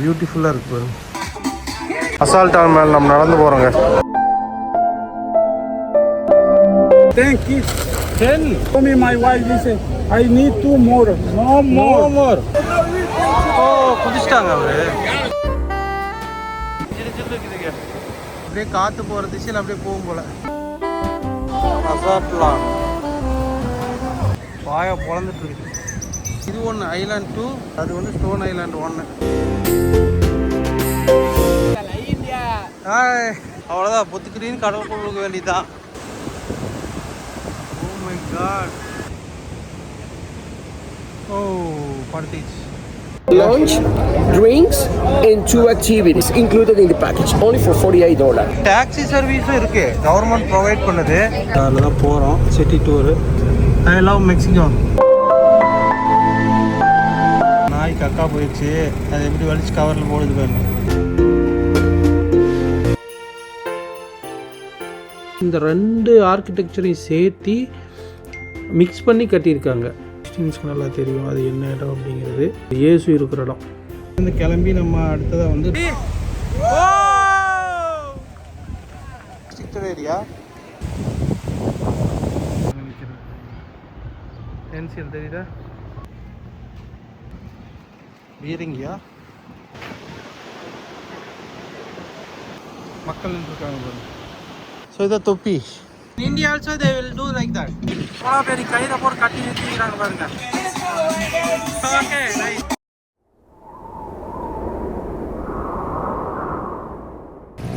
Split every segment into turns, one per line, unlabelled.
பியூட்டிஃபுல்லாக இருக்குது பாருங்க. அசால்ட்டான் மேலே நம்ம நடந்து போகிறோங்க.
Thank you. Tell me my wife listen. I need 2 more. No more.
ஓ குதிச்சிட்டாங்க அவரு. அப்படியே காற்று போகிற திசையில் அப்படியே போகும் போல. அசால்ட்லான் வாயை பொழந்துட்டு இருக்கு. இது ஒன்று ஐலாண்ட் 2, அது வந்து ஸ்டோன் ஐலாண்ட் 1. அவ்வளோதான், பொத்துக்கிறின்னு கடலுக்குள்ள போக வேண்டியதுதான். Oh my god. ஓ படுத்துச்சு.
Lunch, drinks, and 2 activities included in the package, only for $48.
Taxi சர்வீஸும் இருக்கு, கவர்மெண்ட் ப்ரொவைட் பண்ணுது. அதில் தான் போகிறோம், city tour. I love Mexico. நாய் கக்கா போயிடுச்சு, அது எப்படி வலிச்சு கவரில் போடுது பாருங்க. இந்த 2 ஆர்கிடெக்சரையும் சேர்த்து மிக்ஸ் பண்ணி கட்டியிருக்காங்க. கிறிஸ்டின்ஸ்க்கு நல்லா தெரியும் அது என்ன இடம் அப்படிங்கிறது. இயேசு இருக்கிற இடம். இந்த கிளம்பி நம்ம அடுத்ததாக வந்து ஏரியா பென்சில் தெரியுதா, பீரங்கியா மக்கள் இருக்காங்க பாருங்க. ஸோ இதை தொப்பி. In India also they will do like that. அவ்வளோ பேர் கையில போட்டு கட்டி நிறுத்திக்கிறாங்க பாருங்க. Okay nice.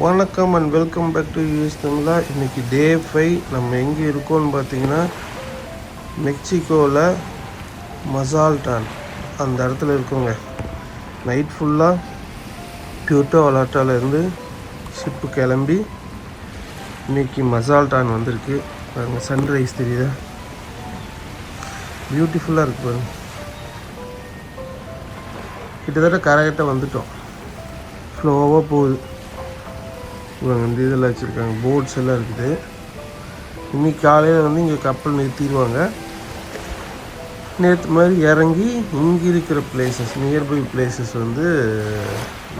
வணக்கம் and welcome back to US தமிழா. இன்றைக்கி டே 5. நம்ம எங்கே இருக்கோம்னு பார்த்தீங்கன்னா மெக்சிகோவில் மசால்டான் அந்த இடத்துல இருக்கோங்க. நைட் ஃபுல்லாக பியூட்டோ வலாட்டாலேருந்து ஷிப்பு கிளம்பி இன்றைக்கி மசால்டான் வந்திருக்கு பாருங்க. சன்ரைஸ் தெரியுதா, பியூட்டிஃபுல்லாக இருக்குது பாருங்க. கிட்டத்தட்ட கரைக்கிட்ட வந்துட்டோம். ஸ்லோவாக போகுது. இவங்க இந்த இதில் வச்சுருக்காங்க, போட்ஸ் எல்லாம் இருக்குது. இன்றைக்கி காலையில் வந்து இங்கே கப்பல் நிறுத்திடுவாங்க. நேற்று மாதிரி இறங்கி இங்கே இருக்கிற பிளேசஸ், நியர்பை பிளேசஸ் வந்து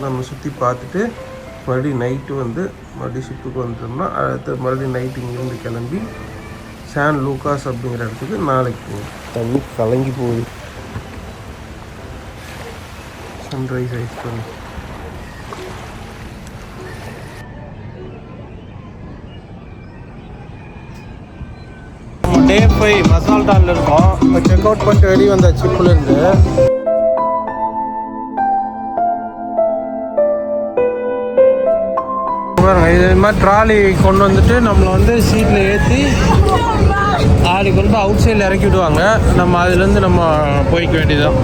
நம்ம சுற்றி பார்த்துட்டு மறுபடியும் நைட்டு வந்து மறுபடியும் ஷிப்புக்கு வந்துட்டோம்னா அடுத்த மறுபடியும் நைட்டு இங்கேருந்து கிளம்பி சான் லூகாஸ் அப்படிங்கிற இடத்துக்கு நாளைக்கு போகும். தண்ணி கலங்கி போகுது. சன்ரைஸ் ஐஸ் பண்ணி டே 5 மசால்டானில் இருக்கோம். இப்போ செக் அவுட் பண்ணிட்டு வெளியே வந்த ஷிப்புலேருந்து இது மாதிரி ட்ராலி கொண்டு வந்துட்டு நம்மளை வந்து சீட்டில் ஏற்றி ஆடி கொண்டு அவுட் சைடில் இறக்கி விடுவாங்க. நம்ம அதுலேருந்து நம்ம போய்க்க வேண்டியதுதான்.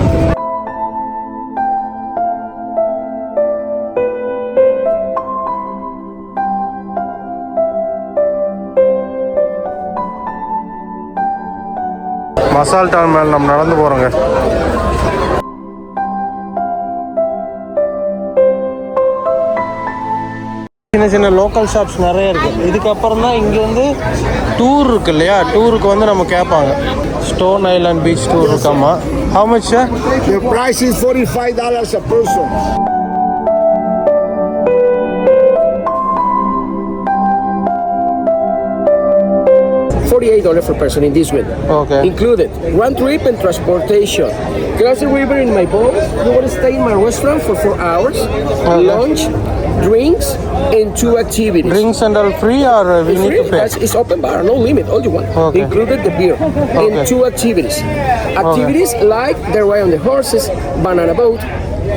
மசால்டான் மேலே நம்ம நடந்து போகிறோங்க. சின்ன சின்ன லோக்கல் ஷாப்ஸ் நிறைய இருக்குது. இதுக்கப்புறம் தான் இங்கே வந்து டூர் இருக்குது இல்லையா, டூருக்கு வந்து நம்ம கேட்பாங்க. ஸ்டோன் ஐலாண்ட் பீச் டூர் இருக்காமா. How much sir?
The price is $45 a person.
$48 per person in this one.
Okay.
Included one trip and transportation. Cross the river in my boat. You will stay in my restaurant for 4 hours.
Okay.
Lunch, drinks, and 2 activities.
Drinks and all free or we need to pay?
It's open bar, no limit, all you want.
Okay.
Included the beer.
Okay.
And 2 activities. Activities like the ride on the horses, banana boat,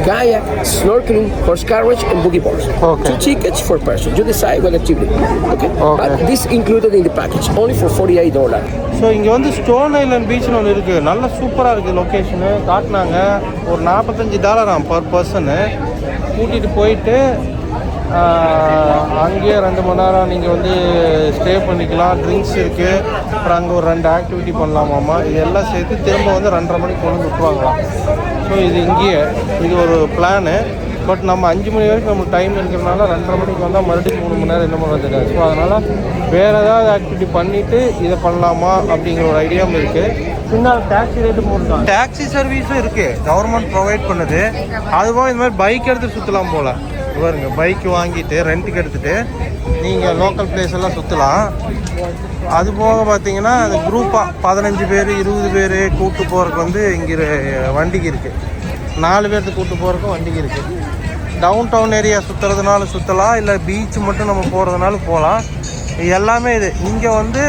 kayak, snorkeling, horse carriage, and boogie boards.
Okay.
2 tickets per person. You decide what activity. Okay.
Okay.
But this included in the package, only for $48.
So இங்கே வந்து stone island பீச்னு ஒன்று இருக்குது. நல்லா சூப்பராக இருக்குது location. காட்டினாங்க ஒரு $45 per person. கூட்டிகிட்டு போயிட்டு அங்கேயே 2 மணி நேரம் நீங்கள் வந்து ஸ்டே பண்ணிக்கலாம். ட்ரிங்க்ஸ் இருக்குது. அப்புறம் அங்கே ஒரு 2 ஆக்டிவிட்டி பண்ணலாமாம்மா. இதெல்லாம் சேர்த்து திரும்ப வந்து 2:30 மணிக்கு கொண்டு விட்டுருவாங்களாம். ஸோ இது இங்கேயே இது ஒரு பிளானு. பட் நம்ம 5 மணி வரைக்கும் நமக்கு டைம் இருக்கிறதுனால 2:30 மணிக்கு வந்தால் மறுபடியும் 3 மணி நேரம் என்ன பண்ணுறது தெரியாது. ஸோ அதனால் வேறு ஏதாவது ஆக்டிவிட்டி பண்ணிவிட்டு இதை பண்ணலாமா அப்படிங்கிற ஒரு ஐடியாவும் இருக்குது. பின்னால் டாக்ஸி ரேட்டு போட்டுருக்காங்க. டாக்ஸி சர்வீஸும் இருக்குது, கவர்மெண்ட் ப்ரொவைட் பண்ணுது. அதுவும் இந்த மாதிரி பைக் எடுத்து சுற்றலாம் போல். பாருங்க, பைக் வாங்கிட்டு ரெண்ட்டுக்கு எடுத்துகிட்டு நீங்கள் லோக்கல் பிளேஸ் எல்லாம் சுற்றலாம். அது போக பார்த்தீங்கன்னா அந்த குரூப்பாக 15 பேர் 20 பேர் கூப்பிட்டு போகிறதுக்கு வந்து இங்கே வண்டிக்கு இருக்குது. 4 பேர்த்து கூப்பிட்டு போகிறதுக்கும் வண்டிக்கு இருக்குது. டவுன் டவுன் ஏரியா சுற்றுறதுனால சுற்றலாம், இல்லை பீச் மட்டும் நம்ம போகிறதுனால போகலாம். எல்லாமே இது இங்கே வந்து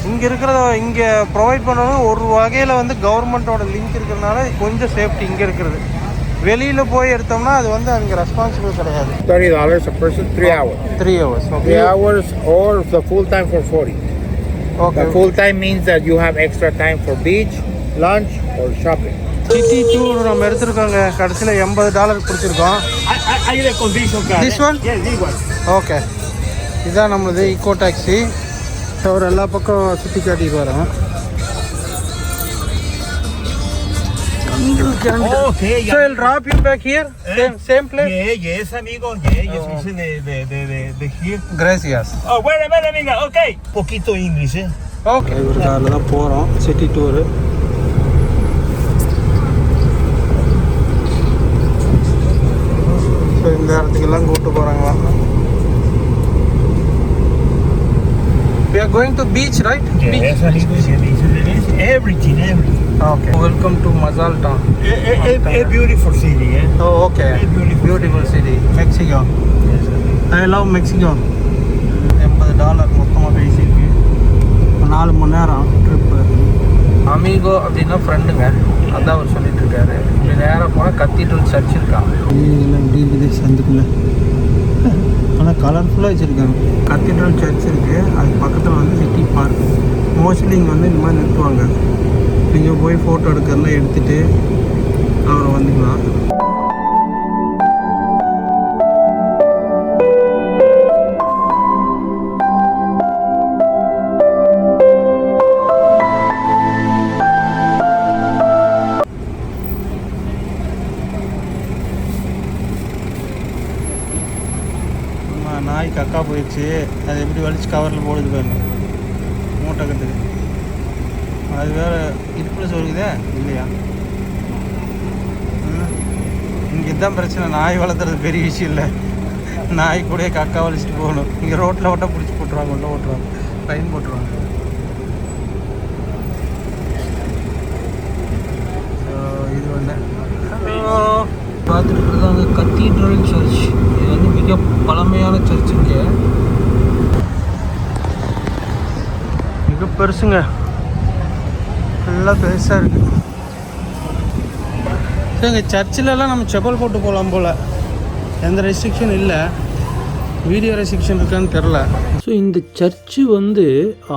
இங்கே இருக்கிறத இங்கே ப்ரொவைட் பண்ணணும். ஒரு வகையில் வந்து கவர்மெண்ட்டோட லிங்க் இருக்கிறதுனால கொஞ்சம் சேஃப்டி இங்கே இருக்கிறது. வெளியில் போய் எடுத்தோம்னா அது வந்து அங்கே ரெஸ்பான்சிபிள் கிடையாது.
$30 a person, 3 hours.
3 hours.
3 hours or the full time for 40.
Okay.
The full time means that you have extra time for beach, lunch or shopping.
City tour நம்ம எடுத்துருக்கோங்க. கடைசியில் $80 கொடுத்துருக்கோம்.
Hay de condition card.
This one?
Yes, this one.
Okay, இதுதான் நம்மளது Eeco taxi. அவர் எல்லா பக்கம் சுற்றி காட்டிட்டு வரோம்.
Okay,
So I'll drop you back here. Same place.
Yes, amigo. Yes, de here.
Gracias.
Oh, wait a minute, amiga. Okay. Poquito English,
okay, ஒரு காரில் தான் போகிறோம் சிட்டி டூரு. ஸோ இந்த இடத்துக்கெல்லாம் கூப்பிட்டு போகிறாங்களா. We are going to beach, right?
Yes, amigo. Yes, everything.
Okay. Welcome to Mazal Town.
A beautiful city,
Oh, okay. Beautiful city. Mexico.
Yes,
I love Mexico. $80 மொத்தமாக பேசியிருக்கு. 4 மணி நேரம் ட்ரிப்பு. அமீகோ அப்படின்னா ஃப்ரெண்டுங்க, அதான் அவர் சொல்லிட்டு இருக்காரு. இப்படி நேராக போனால் கத்தீட்ரல் சர்ச் இருக்காங்க. இதெல்லாம் எப்படி இருக்குது சந்துக்குள்ள, ஆனால் கலர்ஃபுல்லாக வச்சுருக்காங்க. கத்தீட்ரல் சர்ச் இருக்குது, அது பக்கத்தில் வந்து சிட்டி பார்க். மோஸ்ட்லி இங்கே வந்து இந்த மாதிரி நிறுத்துவாங்க. நீங்கள் போய் ஃபோட்டோ எடுக்கிறலாம் எடுத்துகிட்டு அப்புறம் வந்துக்கலாம். நாய் கக்கா போயிடுச்சு, அது எப்படி வலிச்சு கவரில் போடுது பாருங்க, மூட்டை கட்டுது. அது வேறு இடுப்பில் சொல்லுதே இல்லையா. இங்கே இதுதான் பிரச்சனை, நாய் வளர்த்துறது பெரிய விஷயம் இல்லை. நாய் கூட கக்கா வலிச்சுட்டு போகணும். இங்கே ரோட்டில் ஓட்ட பிடிச்சி போட்டுருவாங்க, உள்ள ஓட்டுருவாங்க, ஃபைன் போட்டுருவாங்க. ஸோ இது ஒன்று பார்த்துட்டு இருக்கிறதாங்க கத்தீட்ரல் சர்ச். இது வந்து மிக பழமையான சர்ச். இங்கே மிக பெருசுங்க, ஃபுல்லாக பெருசாக இருக்குது. ஸோ இங்கே சர்ச்சிலலாம் நம்ம செப்பல் போட்டு போகலாம் போல், எந்த ரெஸ்ட்ரிக்ஷன் இல்லை. வீடியோ ரெஸ்ட்ரிக்ஷன் இருக்கான்னு தெரில. ஸோ இந்த சர்ச்சு வந்து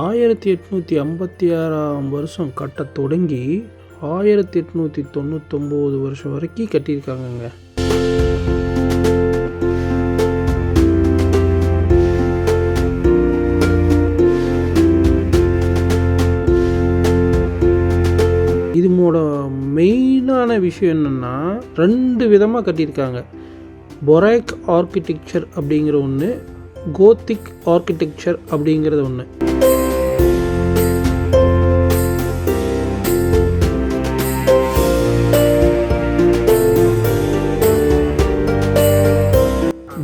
1856ஆம் வருஷம் கட்ட தொடங்கி 1899 வருஷம் வரைக்கும் கட்டியிருக்காங்கங்க. இதோட மெயினான விஷயம் என்னென்னா 2 விதமாக கட்டியிருக்காங்க. பொரேக் ஆர்கிடெக்சர் அப்படிங்கிற ஒன்று, கோத்திக் ஆர்கிடெக்சர் அப்படிங்கிறது ஒன்று.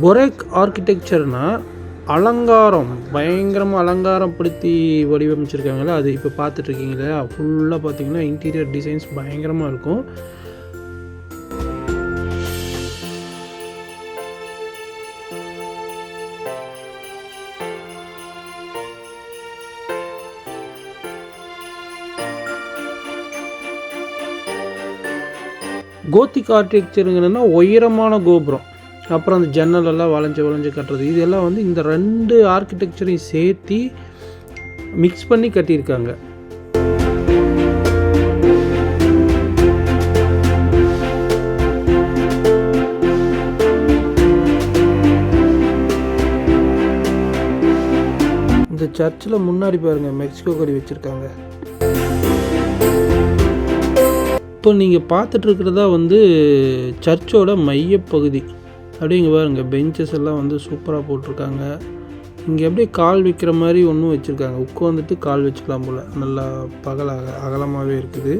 பொரேக் ஆர்கிடெக்சர்னால் அலங்காரம், பயங்கரமாக அலங்காரப்படுத்தி வடிவமைச்சிருக்காங்களே அது. இப்போ பார்த்துட்ருக்கீங்க இல்லையா, ஃபுல்லாக பார்த்தீங்கன்னா இன்டீரியர் டிசைன்ஸ் பயங்கரமாக இருக்கும். கோத்திக் ஆர்கிடெக்சருங்கன்னா உயரமான கோபுரம், அப்புறம் அந்த ஜன்னலெல்லாம் வளைஞ்சு கட்டுறது, இதெல்லாம் வந்து இந்த 2 ஆர்கிடெக்சரையும் சேர்த்து மிக்ஸ் பண்ணி கட்டியிருக்காங்க. இந்த சர்ச்சில் முன்னாடி பாருங்கள் மெக்சிகோ கொடி வச்சுருக்காங்க.
இப்போ நீங்கள் பார்த்துட்ருக்கிறதா வந்து சர்ச்சோட மையப்பகுதி. அப்படியே இங்கே பாருங்க, பெஞ்சஸ் எல்லாம் வந்து சூப்பராக போட்டிருக்காங்க. இங்கே அப்படியே கால் வைக்கிற மாதிரி ஒன்றும் வச்சுருக்காங்க. உட்காந்துட்டு கால் வச்சுக்கலாம் போல். நல்லா அகலமாகவே இருக்குது.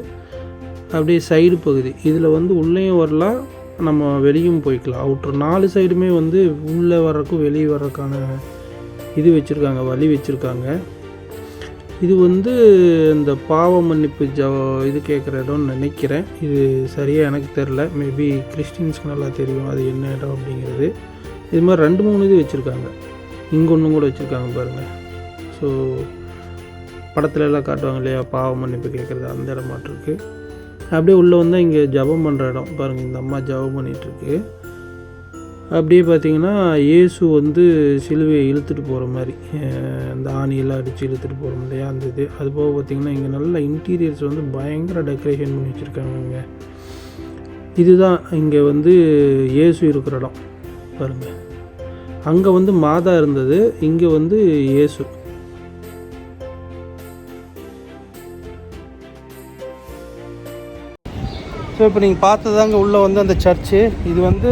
அப்படியே சைடு பகுதி இதில் வந்து உள்ளேயும் வரலாம், நம்ம வெளியும் போய்க்கலாம். அவுட்ரு 4 சைடுமே வந்து உள்ளே வர்றதுக்கும் வெளியே வர்றதுக்கான இது வச்சுருக்காங்க, வழி வச்சுருக்காங்க. இது வந்து இந்த பாவ மன்னிப்பு இது கேட்குற இடம்னு நினைக்கிறேன். இது சரியாக எனக்கு தெரில, மேபி கிறிஸ்டின்ஸ்க்கு நல்லா தெரியும் அது என்ன இடம் அப்படிங்கிறது. இது மாதிரி 2-3 இது வச்சுருக்காங்க. இங்கே ஒன்றும் கூட வச்சுருக்காங்க பாருங்கள். ஸோ படத்துல எல்லாம் காட்டுவாங்க இல்லையா, பாவ மன்னிப்பு கேட்குறது, அந்த இடம் மாட்டிருக்கு. அப்படியே உள்ளே வந்தால் இங்கே ஜபம் பண்ணுற இடம் பாருங்கள். இந்த அம்மா ஜபம் பண்ணிகிட்ருக்கு. அப்படியே பார்த்திங்கன்னா இயேசு வந்து சிலுவையை இழுத்துட்டு போகிற மாதிரி, அந்த ஆணியெல்லாம் அடித்து இழுத்துட்டு போகிறோம் இல்லையா, அந்த இது. அதுபோக பார்த்திங்கன்னா இங்கே நல்ல இன்டீரியர்ஸ் வந்து பயங்கர டெக்கரேஷன் பண்ணி வச்சுருக்காங்க. இங்கே இதுதான் இங்கே வந்து இயேசு இருக்கிற இடம் பாருங்கள். அங்கே வந்து மாதா இருந்தது, இங்கே வந்து இயேசு. ஸோ இப்போ நீங்கள் பார்த்ததாங்க உள்ளே வந்து அந்த சர்ச்சு. இது வந்து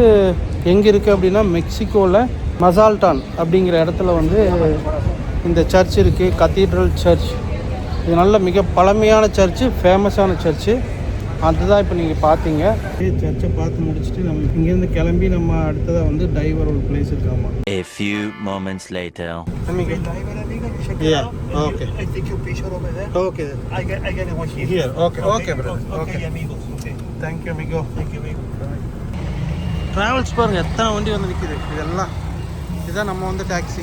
எங்கே இருக்குது அப்படின்னா மெக்சிகோவில் மசால்டான் அப்படிங்கிற இடத்துல வந்து இந்த சர்ச் இருக்குது, கத்தீட்ரல் சர்ச். இது நல்ல மிக பழமையான சர்ச்சு, ஃபேமஸான சர்ச்சு. அதுதான் இப்போ நீங்கள் பார்த்தீங்க. சர்ச்சை பார்த்து முடிச்சுட்டு நம்ம இங்கேருந்து கிளம்பி நம்ம அடுத்ததாக வந்து டைவர் ஒரு பிளேஸ் இருக்காமா.
A few moments later.
Yeah. Okay.
I take your picture over there.
Okay.
I get one here.
Here. Okay. Okay, brother. Okay.
Amigos. Okay.
Thank you, amigo.
Thank you, amigo.
Travels பாருங்கள், எத்தனை வண்டி வந்து நிற்கிது. இதெல்லாம் இதுதான் நம்ம வந்து taxi,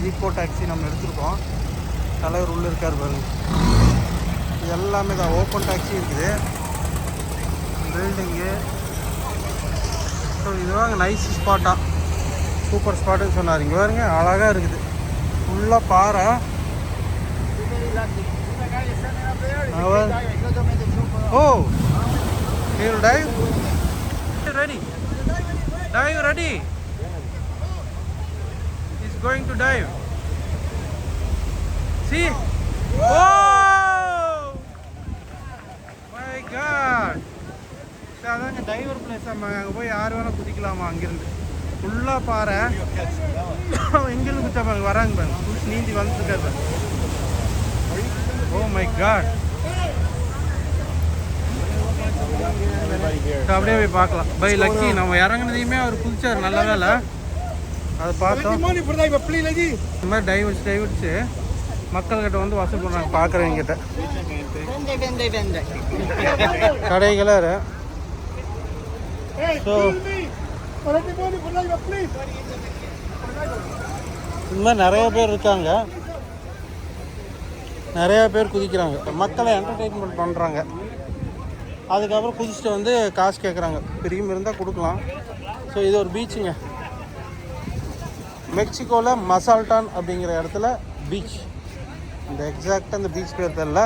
ego taxi நம்ம எடுத்துருக்கோம். தலைவர் உள்ளே இருக்கார் பாருங்கள். இது எல்லாமே தான் ஓப்பன் டாக்ஸி இருக்குது. பில்டிங்கு. ஸோ இதுவாங்க நைஸ் ஸ்பாட்டாக, சூப்பர் ஸ்பாட்டுன்னு சொன்னார். இங்கே பாருங்க, அழகாக இருக்குது. ஃபுல்லாக பாறை. ஓ, he'll dive. Ready? Dive ready? He's going to dive. See? Oh! My God! அதாங்க டைவர் பிளேஸ். அங்கே போய் யார் வேணால் குதிக்கலாமா. அங்கேருந்து ஃபுல்லாக பாறை. எங்கேருந்து குதிச்சாப்பாங்க, வராங்க பாருங்க, குதிச்சு நீந்தி வந்துருக்காரு பாருங்க. Oh my God. அப்படியே போய் பார்க்கலாம். பை லக்கி நம்ம இறங்குனதையுமே அவர் குதிச்சார், நல்ல வேலை அதை பார்த்தோம். இந்த மாதிரி டைவர்ஸு மக்கள்கிட்ட வந்து வசூல் பண்ணுறாங்க, பார்க்குறவங்கிட்ட. கடைகளை ஸோ இந்த மாதிரி நிறைய பேர் இருக்காங்க, நிறையா பேர் குதிக்கிறாங்க, மக்களை என்டர்டெயின்மெண்ட் பண்ணுறாங்க. அதுக்கப்புறம் குதிச்சுட்டு வந்து காசு கேட்குறாங்க. பிரியம் இருந்தால் கொடுக்கலாம். ஸோ இது ஒரு பீச்சுங்க, மெக்சிகோவில் மசால்டான் அப்படிங்கிற இடத்துல பீச். இந்த எக்ஸாக்டாக இந்த பீச் பேர் தெரியல.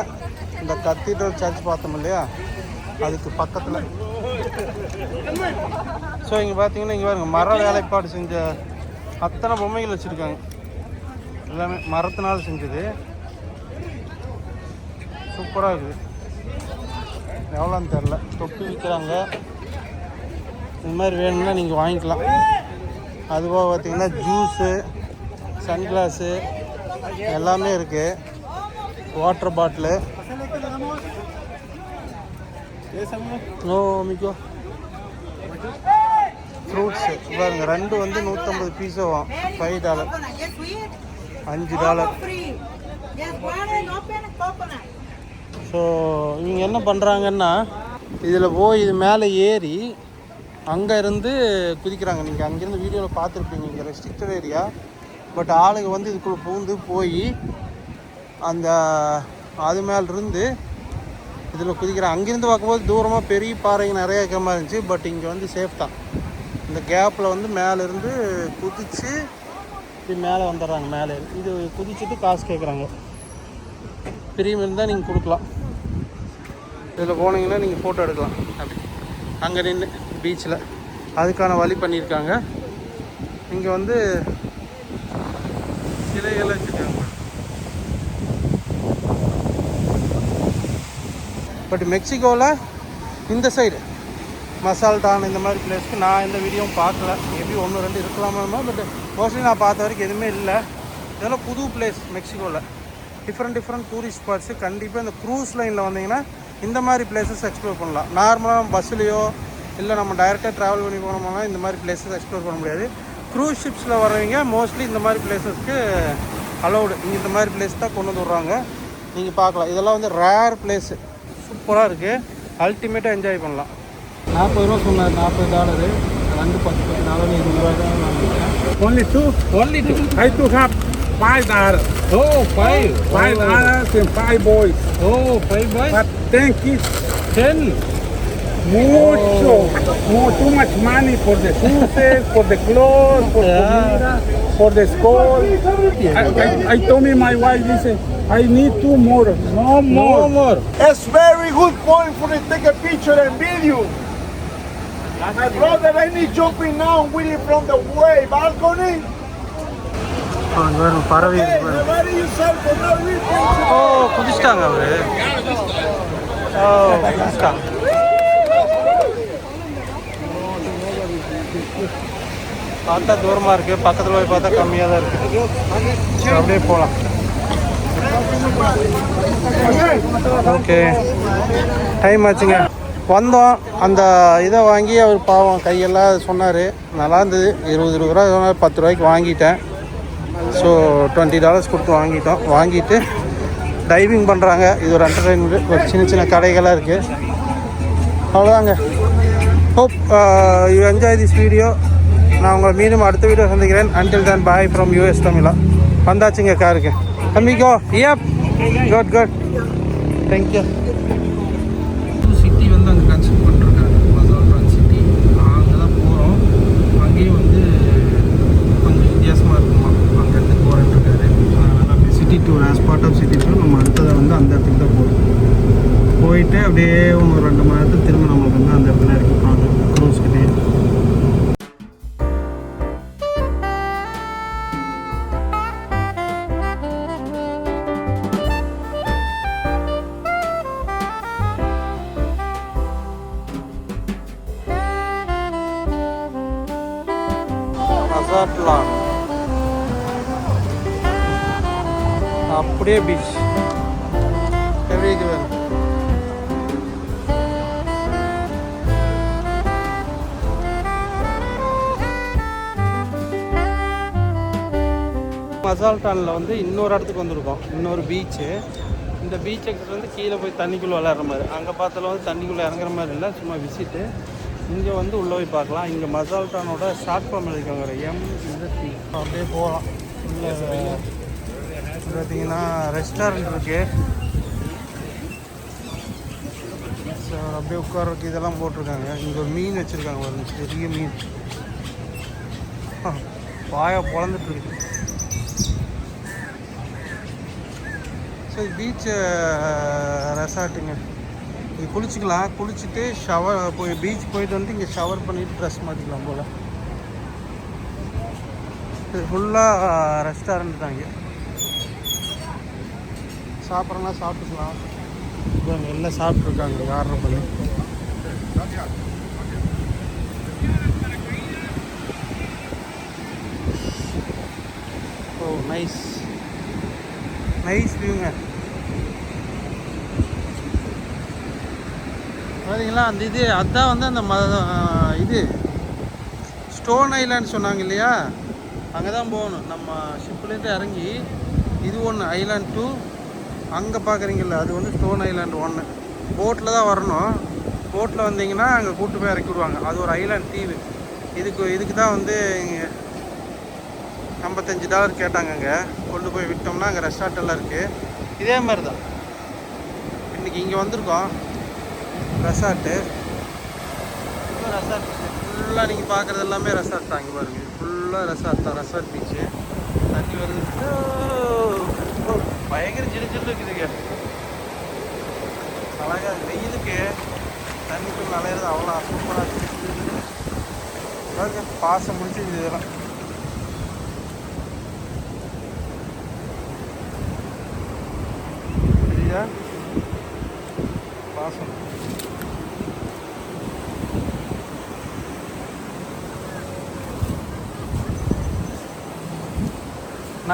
இந்த கத்தீட்ரல் சர்ச் பார்த்தோம் இல்லையா, அதுக்கு பக்கத்தில். ஸோ இங்கே பார்த்தீங்கன்னா இங்கே பாருங்க, மர வேலைப்பாடு செஞ்ச அத்தனை பொம்மைகள் வச்சுருக்காங்க. எல்லாமே மரத்தினால் செஞ்சது, சூப்பராக இருக்குது. எவ்வளோன்னு தெரில. தொப்பி விற்கிறாங்க, இந்த மாதிரி வேணும்னா நீங்கள் வாங்கிக்கலாம். அதுபோக பார்த்தீங்கன்னா ஜூஸு, சன்கிளாஸு எல்லாமே இருக்குது. Water bottle. நோ மிக்கோ ஃப்ரூட்ஸு பாருங்க, 2 வந்து 150 பீஸோவாம். $5, $5. ஸோ இவங்க என்ன பண்ணுறாங்கன்னா, இதில் போய் இது மேலே ஏறி அங்கே இருந்து குதிக்கிறாங்க. நீங்கள் அங்கேருந்து வீடியோவில் பார்த்துருப்பீங்க. இங்கே ரெஸ்ட்ரிக்டட் ஏரியா, பட் ஆளுங்க வந்து இதுக்குள்ளே பூந்து போய் அந்த அது மேலிருந்து இதில் குதிக்கிறாங்க. அங்கேருந்து பார்க்கும்போது தூரமாக பெரிய பாறைங்க நிறைய இருக்கிற மாதிரி இருந்துச்சு, பட் இங்கே வந்து சேஃப் தான். இந்த கேப்பில் வந்து மேலேருந்து குதித்து இப்படி மேலே வந்துடுறாங்க. மேலே இது குதிச்சுட்டு காசு கேட்குறாங்க. பிரியம் இருந்தால் நீங்கள் கொடுக்கலாம். இதில் போனீங்கன்னா நீங்கள் ஃபோட்டோ எடுக்கலாம். அப்படி அங்கே நின்று பீச்சில் அதுக்கான வழி பண்ணியிருக்காங்க. இங்கே வந்து சிலைகள் வச்சுருக்காங்க. பட் மெக்சிகோவில்
இந்த சைடு மசால்டான் இந்த மாதிரி பிளேஸ்க்கு நான் எந்த வீடியோவும் பார்க்கல. மேபி 1-2 இருக்கலாமா, பட் மோஸ்ட்லி நான் பார்த்த வரைக்கும் எதுவுமே இல்லை. இதெல்லாம் புது பிளேஸ் மெக்சிகோவில். Different tourist spots. கண்டிப்பாக இந்த க்ரூஸ் லைனில் வந்தீங்கன்னா இந்த மாதிரி பிளேசஸ் எக்ஸ்ப்ளோர் பண்ணலாம். நார்மலாக பஸ்ஸுலையோ இல்லை நம்ம டைரெக்டாக ட்ராவல் பண்ணி போனோம்னா இந்த மாதிரி பிளேசஸ் எக்ஸ்ப்ளோர் பண்ண முடியாது. க்ரூஸ் ஷிப்ஸில் வர்றவங்க மோஸ்ட்லி இந்த மாதிரி பிளேசஸ்க்கு அலௌடு. இங்கே இந்த மாதிரி பிளேஸ் தான் கொண்டு வந்து விட்றாங்க. நீங்கள் பார்க்கலாம். இதெல்லாம் வந்து ரேர் பிளேஸு. சூப்பராக இருக்குது. அல்டிமேட்டாக என்ஜாய் பண்ணலாம். $40 சொன்னார். $40 2 10 4 $20 தான் வாங்கிட்டேன்.
Only two?
Only 2.
I do have $5.
Oh, 5.
$5 and 5 boys.
Oh, 5 boys.
But 10 kids.
10.
Mucho. Too much money for the shoes, for the clothes, for comida, for the school. I told me my wife, listen, I need 2 more. No more.
No more.
It's very good point for you to take a picture and video. My brother, I need jumping now, Willie, from the way balcony.
பறவை.
Hey, nobody yourself for no reason.
ஓ, குதிச்சிட்டாங்க அவரு. ஓ, குதிச்சிட்டாங்க. பார்த்தா தூரமாக இருக்குது, பக்கத்தில் போய் பார்த்தா கம்மியாக தான் இருக்குது. அப்படியே போகலாம். ஓகே, டைம் ஆச்சுங்க. வந்தோம். அந்த இதை வாங்கி அவர் பாவம் கையெல்லாம் சொன்னார். நல்லா இருந்தது. $20 சொன்னார். $10 வாங்கிட்டேன். ஸோ $20 கொடுத்து வாங்கிட்டோம். வாங்கிட்டு டைவிங் பண்ணுறாங்க. இது ஒரு என்டர்டைன்மெண்ட். ஒரு சின்ன கடைகளாக இருக்குது. அவ்வளோதாங்க. Hope you enjoy this video. நான் உங்களை மீண்டும் அடுத்த வீடியோ சந்திக்கிறேன். Until then bye from US தமிழா. வந்தாச்சுங்க காருக்கு. தம்பிக்கோ. ஏப் குட் தேங்க்யூ. சிட்டி வந்து அங்கே கன்ஸ்ட்ரக்ட் பண்ணிருக்காங்க. மசால்டான் சிட்டி. அங்கே தான் போகிறோம். அங்கேயும் வந்து கொஞ்சம் வித்தியாசமாக இருக்குமா. அங்கேருந்து போகிறேன்னு இருக்காரு. அதனால் city tour as part of city tour நம்ம அடுத்ததாக வந்து அந்த இடத்துக்கு தான் போயிட்டு அப்படியே 1-2 மணி நேரத்துக்கு திரும்ப நம்மளுக்கு வந்து அந்த இடத்துல இறக்கிப்பாங்க க்ரூஸ்கிட்டே. மசாட்லான் அப்படியே பீச் எப்படி இருக்கு. மசால்டானில் வந்து இன்னொரு இடத்துக்கு வந்திருக்கோம். இன்னொரு பீச்சு. இந்த பீச் வந்து கீழே போய் தண்ணிக்குள்ளே விளையாடுற மாதிரி. அங்கே பார்த்தாலும் வந்து தண்ணிக்குள்ளே இறங்குற மாதிரி இல்லை, சும்மா விசிட்டு. இங்கே வந்து உள்ளே போய் பார்க்கலாம். இங்கே மசால்டானோட ஷார்ட் ஃபார்ம் எழுதிக்காங்க MZT. அப்படியே போகலாம். உள்ளே பார்த்தீங்கன்னா ரெஸ்டாரண்ட் இருக்குது. ஸோ அப்படியே உட்கார்றதுக்கு இதெல்லாம் போட்டிருக்காங்க. இங்கே ஒரு மீன் வச்சுருக்காங்க. ஒரு பெரிய மீன் பாயா பொழந்துட்டுருக்கு. So beach ரெசார்ட்டுங்க. இங்கே குளிச்சிக்கலாம். குளிச்சுட்டு ஷவர் போய் பீச் போயிட்டு வந்து இங்கே ஷவர் பண்ணிவிட்டு ட்ரெஸ் மாற்றிக்கலாம் போல். இது ஃபுல்லாக ரெஸ்டாரண்ட் தான். இங்கே சாப்பிட்றோன்னா சாப்பிட்டுக்கலாம். இங்கே எல்லாம் சாப்பிட்ருக்காங்க ஆர்டர் பண்ணி. ஓ நைஸ் வியூங்க. பார்த்தீங்களா அந்த இது அதுதான் வந்து அந்த இது ஸ்டோன் ஐலாண்ட் சொன்னாங்க இல்லையா, அங்கே தான் போகணும். நம்ம ஷிப்லேருந்து இறங்கி இது ஒன்று ஐலாண்ட் 2 அங்கே பார்க்குறீங்கள, அது வந்து ஸ்டோன் ஐலாண்ட் 1. போட்டில் தான் வரணும். போட்டில் வந்தீங்கன்னா அங்கே கூட்டு போய் இறக்கி விடுவாங்க. அது ஒரு ஐலாண்ட் தீவு. இதுக்கு தான் வந்து இங்கே $55 கேட்டாங்க. அங்கே கொண்டு போய் விட்டோம்னா அங்கே ரெஸ்டார்ட் எல்லாம் இருக்குது. இதே மாதிரி தான் இன்றைக்கி இங்கே வந்திருக்கோம். ரெசார்ட்டு ஃபுல்லாக நீங்கள் பார்க்குறது எல்லாமே ரெசார்ட் தான். இங்கே பாருங்க, ஃபுல்லாக ரெசார்ட் தான். Resort beach. தண்ணி வருது. பயங்கர ஜில்லு இருக்குதுங்க. அழகாக வெயிலுக்கு தண்ணிக்குள்ள நலையிறது அவ்வளோ சூப்பராக இருக்குது. பாசம் முடிச்சு இதெல்லாம் பாசம்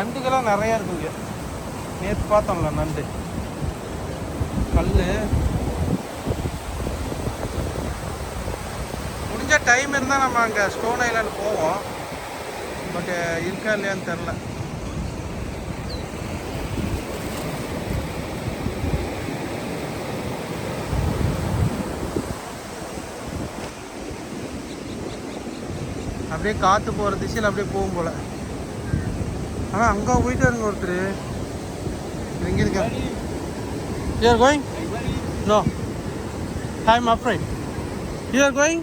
நண்டுகள்லாம் நிறையா இருக்குங்க. நேற்று பார்த்தோம்ல நண்டு கல். முடிஞ்ச டைம் இருந்தால் நம்ம அங்கே ஸ்டோன் ஐலாண்ட் போவோம். பட் இருக்கா இல்லையான்னு தெரில. அப்படியே காற்று போகிற திசையில் அப்படியே போகும் போல். ஆனால் அங்கே போயிட்டு வருங்க ஒருத்தர். எங்கே இருக்க? You are going? No. I am afraid. You are going?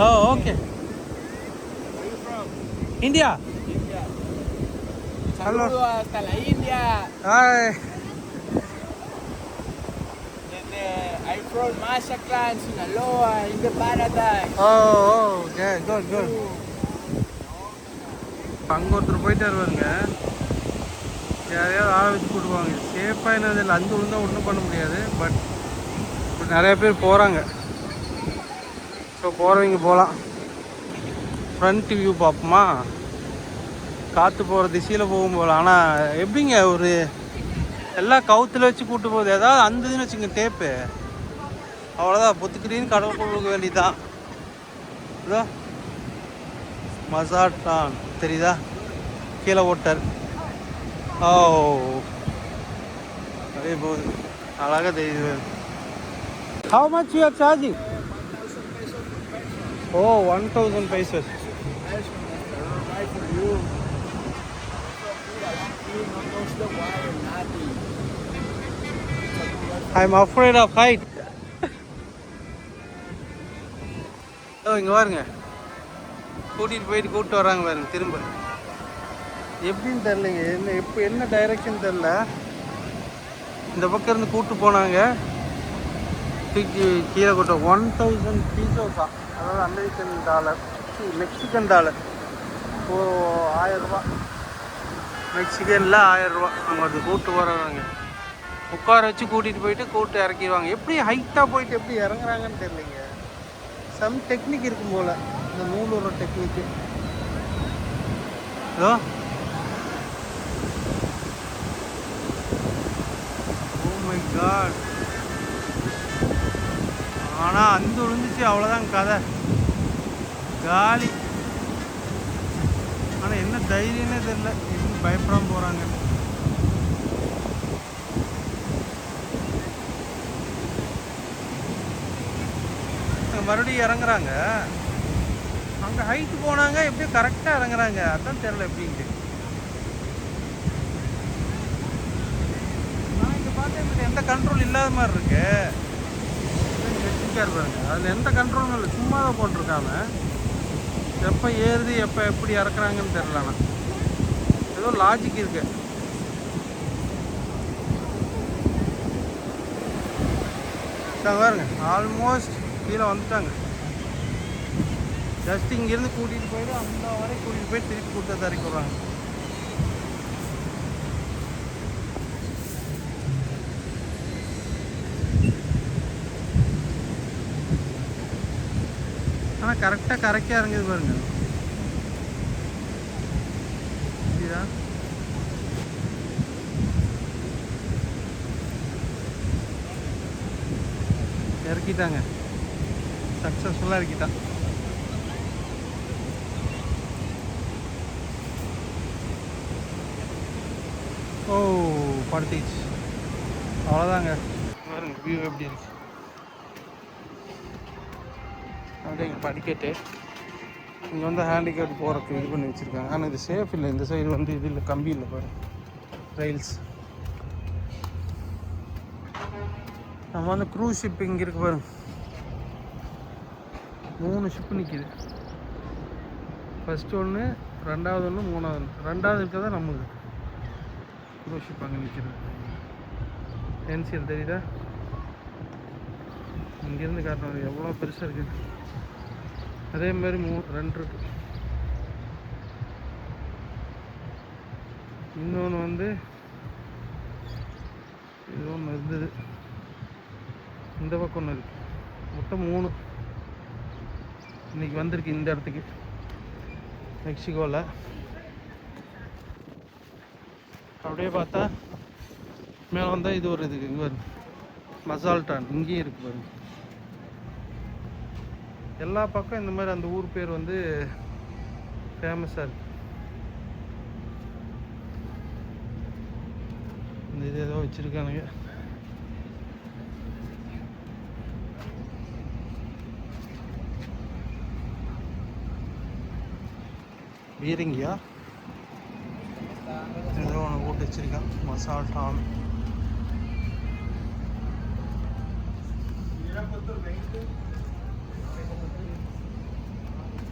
Oh, okay.
Where are you from?
India.
India.
Hello.
Saludo hasta la India.
Hi.
I'm from Mazatlan, Sinaloa, in the paradise.
Oh, okay. Good, good. அங்கே ஒருத்தர் போயிட்டு வருவாருங்க. யாரையாவது ஆளை வச்சு கூட்டுவாங்க. சேஃபாக என்னது இல்லை, அங்கே விழுந்தால் ஒன்றும் பண்ண முடியாது. பட் நிறைய பேர் போகிறாங்க. ஸோ போகிறவங்க போகலாம். ஃப்ரண்ட் வியூ பார்ப்போமா? காற்று போகிற திசையில் போகும் போகலாம். ஆனால் எப்படிங்க ஒரு எல்லாம் கவுத்தில் வச்சு கூட்டு போகுது. ஏதாவது அந்ததுன்னு வச்சுங்க டேப்பு, அவ்வளோதான், பொத்துக்கிட்டின்னு கடலுக்குள்ள போக வேண்டியதுதான். இதோ மசாட்டான் தெரியுதா? கீழே ஓட்டர். ஓ அப்படியே போகுது, அழகாக தெரியுது. How much you are charging? Oh, 1000 pesos.
Right for you. No touch the water, nothing.
I'm afraid of height. இங்கே பாருங்க, கூட்டிகிட்டு போயிட்டு கூப்பிட்டு வராங்க பாருங்க. திரும்ப எப்படின்னு தெரிலங்க, என்ன டைரெக்ஷன் தெரில. இந்த பக்கம் இருந்து கூப்பிட்டு போனாங்க, தூக்கி கீழே கூட்ட. 1000 பீசோஸா, அதாவது அமெரிக்கன் டாலர், மெக்சிகன் டாலர். ஓ 1000 ரூபா, மெக்சிகனில் 1000 ரூபா. அவங்க அது கூப்பிட்டு போகிறாங்க, உட்கார வச்சு கூட்டிகிட்டு போயிட்டு கூப்பிட்டு இறக்கிடுவாங்க. எப்படி ஹைட்டாக போயிட்டு எப்படி இறங்குறாங்கன்னு தெரியலைங்க. சம் டெக்னிக் இருக்கும் போல், இந்த நூலூர டெக்னிக்கு. Hello, oh my god. ஆனால் அந்த விழுந்துச்சு, அவ்வளோதான் கதை, காலி. ஆனால் என்ன தைரியமே தெரியல, எதுவும் பயப்படாமல் போகிறாங்க. மறுபடியும் இறங்குறாங்க. அங்கே ஹைட்டு போனாங்க, எப்படியும் கரெக்டாக இறங்குறாங்க. அதான் தெரியல எப்படின்ட்டு. நான் இங்கே பார்த்தேன், எந்த கண்ட்ரோல் இல்லாத மாதிரி இருக்கு. வச்சுக்காரு பாருங்க, அதில் எந்த கண்ட்ரோலும் இல்லை, சும்மா தான் போட்டிருக்காங்க. எப்போ ஏறுது எப்போ எப்படி இறக்குறாங்கன்னு தெரியல. ஆனால் ஏதோ லாஜிக் இருக்கு. பாருங்க, ஆல்மோஸ்ட் கீழே வந்துட்டாங்க. ஜஸ்ட் இங்கேருந்து கூட்டிகிட்டு போயிட்டு அந்த வரை கூட்டிகிட்டு போய் திருப்பி கூட்ட தரைக்கு விட்றாங்க. ஆனால் கரெக்டாக கரெக்டாக இறங்குது பாருங்க. புரியுதா? இறக்கிட்டாங்க, சக்ஸஸ்ஃபுல்லாக இறக்கிட்டான். ஓ படுத்திச்சு, அவ்வளோதாங்க. பாருங்க வியூ எப்படி இருக்கு. அப்படியே இங்கே படிக்கட்டு, இங்கே வந்து ஹேண்டிகேப்ட் போகிறதுக்கு இது பண்ணி வச்சுருக்காங்க. ஆனால் இது சேஃப் இல்லை. இந்த சைடு வந்து இது இல்லை, கம்பி இல்லை பாருங்க, ரயில்ஸ். நம்ம வந்து க்ரூஸ் ஷிப் இங்கே இருக்கு பாருங்க, 3 ஷிப்பு நிற்கிது. ஃபஸ்ட்டு ஒன்று, ரெண்டாவது ஒன்று, மூணாவது ஒன்று. ரெண்டாவது இருக்கிறதா நம்மளுக்கு க்ரூஸ் ஷிப் அங்கே நிற்கிது. என்சிஎல் தெரியுதா? இங்கேருந்து காட்டணும் எவ்வளோ பெருசாக இருக்குது. அதே மாதிரி 2 இருக்கு. இன்னொன்று வந்து இது ஒன்று இருந்தது, இந்த பக்கம் ஒன்று இருக்குது. மொத்தம் 3 இன்றைக்கி வந்திருக்கு இந்த இடத்துக்கு, மெக்சிகோவில். அப்படியே பார்த்தா மேலே வந்தால் இது ஒரு இதுக்கு இங்கே வரும் மசால்டான் இங்கேயும் இருக்குது பாருங்க. எல்லா பக்கம் இந்த மாதிரி அந்த ஊர் பேர் வந்து ஃபேமஸாக இருக்குது. இந்த இது ஏதோ வச்சுருக்கானுங்க. பீரங்கியா ஏதோ ஒன்று போட்டு வச்சுருக்கான் மசால்டான்.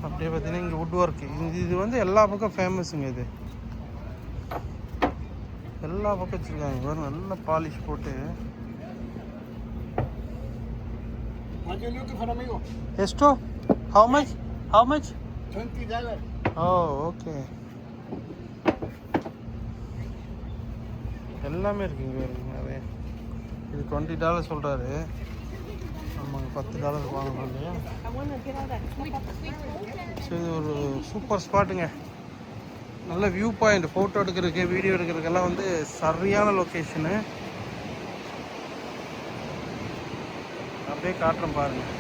அப்படியே பார்த்தீங்கன்னா இங்கே வுட் ஒர்க்கு இது வந்து எல்லா பக்கம் ஃபேமஸுங்க. இது எல்லா பக்கம் வச்சுருக்காங்க பாருங்க, நல்ல பாலிஷ் போட்டு. எஸ்டோ ஹவு மச்
$20.
Oh okay. எல்லாமே இருக்குங்க பாருங்க நிறைய. இது $20 சொல்கிறாரு. ஆமாங்க $10 வாங்கணும் இல்லையா. ஸோ இது ஒரு சூப்பர் ஸ்பாட்டுங்க. நல்ல வியூ பாயிண்ட், ஃபோட்டோ எடுக்கிறதுக்கு வீடியோ எடுக்கிறதுக்கெல்லாம் வந்து சரியான லொக்கேஷனு. அப்படியே காட்டுறேன் பாருங்கள்.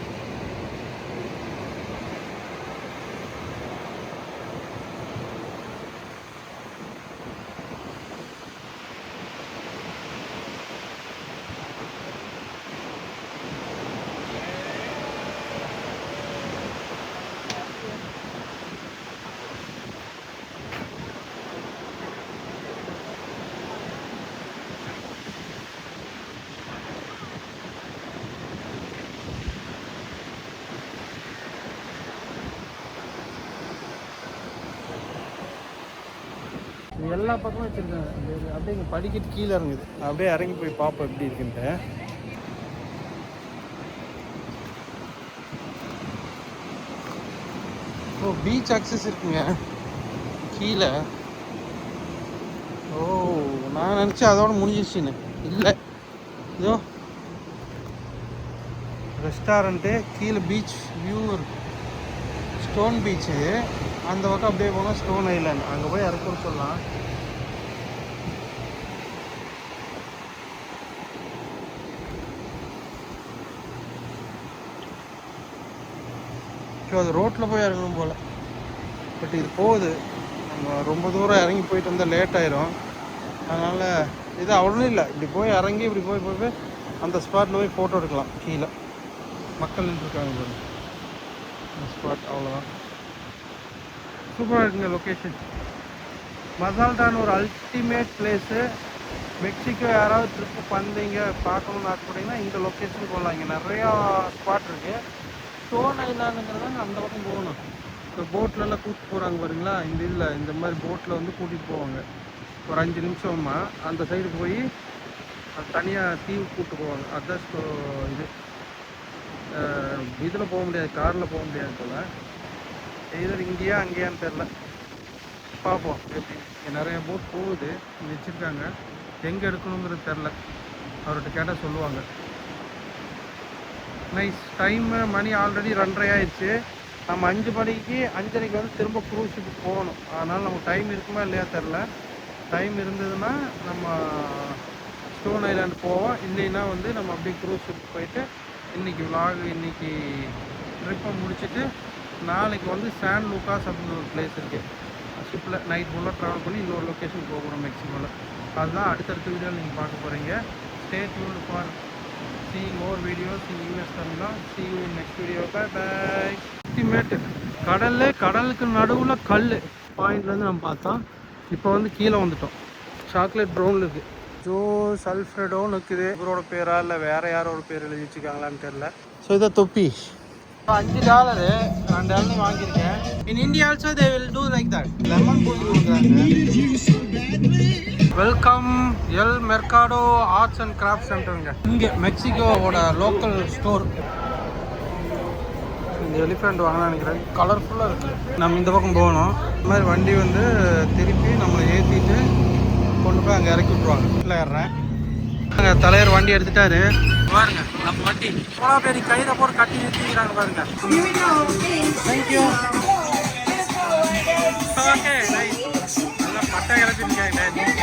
எல்லா பக்கமும் வச்சுருக்காங்க. அப்படியே இங்கே படிக்கட்டு கீழே இறங்குது. அப்படியே இறங்கி போய் பார்ப்போம் எப்படி இருக்குன்ட்டு. ஓ பீச் அக்சஸ் இருக்குங்க கீழே. ஓ நான் நினச்சேன் அதோட முடிஞ்சிடுச்சின்னு. இல்லை, இதோ ரெஸ்டாரண்ட்டு கீழே பீச் வியூ இருக்கு. ஸ்டோன் பீச்சு அந்த பக்கம் அப்படியே போனால் ஸ்டோன் ஐலாண்ட், அங்கே போய் இறக்குன்னு சொல்லலாம். ஸோ அது ரோட்டில் போய் இறங்கணும் போல். பட் இது போகுது, நம்ம ரொம்ப தூரம் இறங்கி போயிட்டு வந்தால் லேட் ஆயிரும். அதனால் இது அவ்வளோ இல்லை, இப்படி போய் இறங்கி இப்படி போய் அந்த ஸ்பாட்டில் போய் ஃபோட்டோ எடுக்கலாம். கீழே மக்கள் நின்றுருக்காங்க பாருங்க அந்த ஸ்பாட். அவ்வளோதான், சூப்பராக இருக்குங்க லொக்கேஷன். மசால்டான் ஒரு அல்டிமேட் பிளேஸு. மெக்சிகோ யாராவது ட்ரிப்பு வந்தீங்க பார்க்கணுன்னு ஆசைப்பட்டீங்கன்னா இந்த லொக்கேஷனுக்கு போகலாம். இங்கே நிறையா ஸ்பாட் இருக்குது. ஸ்டோன் ஐலாண்டுங்கிறதாங்க அந்த பக்கம் போகணும். இப்போ போட்லலாம் கூப்பிட்டு போகிறாங்க பாருங்களா, இந்த இல்லை இந்த மாதிரி போட்டில் வந்து கூட்டிகிட்டு போவாங்க. ஒரு 5 நிமிஷமா அந்த சைடு போய் அது தனியாக தீவு கூப்பிட்டு போவாங்க. அதுதான் இது இதில் போக முடியாது, காரில் போக முடியாது போல். எதிர் இங்கேயா அங்கேயான்னு தெரில, பார்ப்போம் எப்படி. நிறைய போட் போகுது வச்சுருக்காங்க, எங்கே எடுக்கணுங்கிறது தெரில. அவர்கிட்ட கேட்டால் சொல்லுவாங்க. நைஸ். டைமு மணி ஆல்ரெடி 2:30 ஆயிடுச்சு. நம்ம 5 மணிக்கு 5:30 வந்து திரும்ப க்ரூஸுக்கு போகணும். அதனால் நமக்கு டைம் இருக்குமா இல்லையா தெரில. டைம் இருந்ததுன்னா நம்ம ஸ்டோன் ஐலாண்டு போவோம், இல்லைன்னா வந்து நம்ம அப்படியே க்ரூஸுக்கு போயிட்டு இன்றைக்கி விலாக் இன்றைக்கி ட்ரிப்பை முடிச்சுட்டு நாளைக்கு வந்து சான் லூகாஸ் அப்படின்னு ஒரு பிளேஸ் இருக்குது. ஷிப்பில் நைட் ஃபுல்லாக ட்ராவல் பண்ணி இன்னொரு லொக்கேஷன் போகணும் மெக்சிகோவில். அதுதான் அடுத்தடுத்த வீடியோவில் நீங்கள் பார்க்க போகிறீங்க. Stay tuned for seeing more videos in US Tamila. See you in next video. Bye bye. Ultimate கடலுக்கு நடுவில் கல் பாயிண்ட்லேருந்து நம்ம பார்த்தோம். இப்போ வந்து கீழே வந்துட்டோம். சாக்லேட் ப்ரௌனில் இருக்குது. ஜோ சல்ஃப்ரெடோன்னு இருக்குது. இவரோட பேரா இல்லை வேறு யாரோட பேர் எழுதி வச்சுக்காங்களான்னு தெரில. ஸோ இதை தொப்பி $5 2 வாங்கியிருக்கேன். In India also they will do like that. Lemon பூந்து கொடுக்குறாங்க. Welcome El Mercado arts and craft சென்டருங்க. இங்கே மெக்சிகோவோட லோக்கல் ஸ்டோர். இந்த எலிஃபெண்ட் வாங்கினா நினைக்கிறேன், கலர்ஃபுல்லாக இருக்குது. நம்ம இந்த பக்கம் போகணும். இந்த மாதிரி வண்டி வந்து திருப்பி நம்மளை ஏற்றிட்டு கொண்டு போய் அங்கே இறக்கி விட்ருவாங்க. இல்லை ஏறுறேன். அங்கே தலைவர் வண்டி எடுத்துட்டாரு பாருங்க. நம்ம வண்டி எவ்வளோ பேர் கையில போட்டு கட்டி நிறுத்திக்கிறாங்க பாருங்க. தேங்க்யூ. Okay nice. நல்லா பட்டை கிளப்பிருக்காங்க.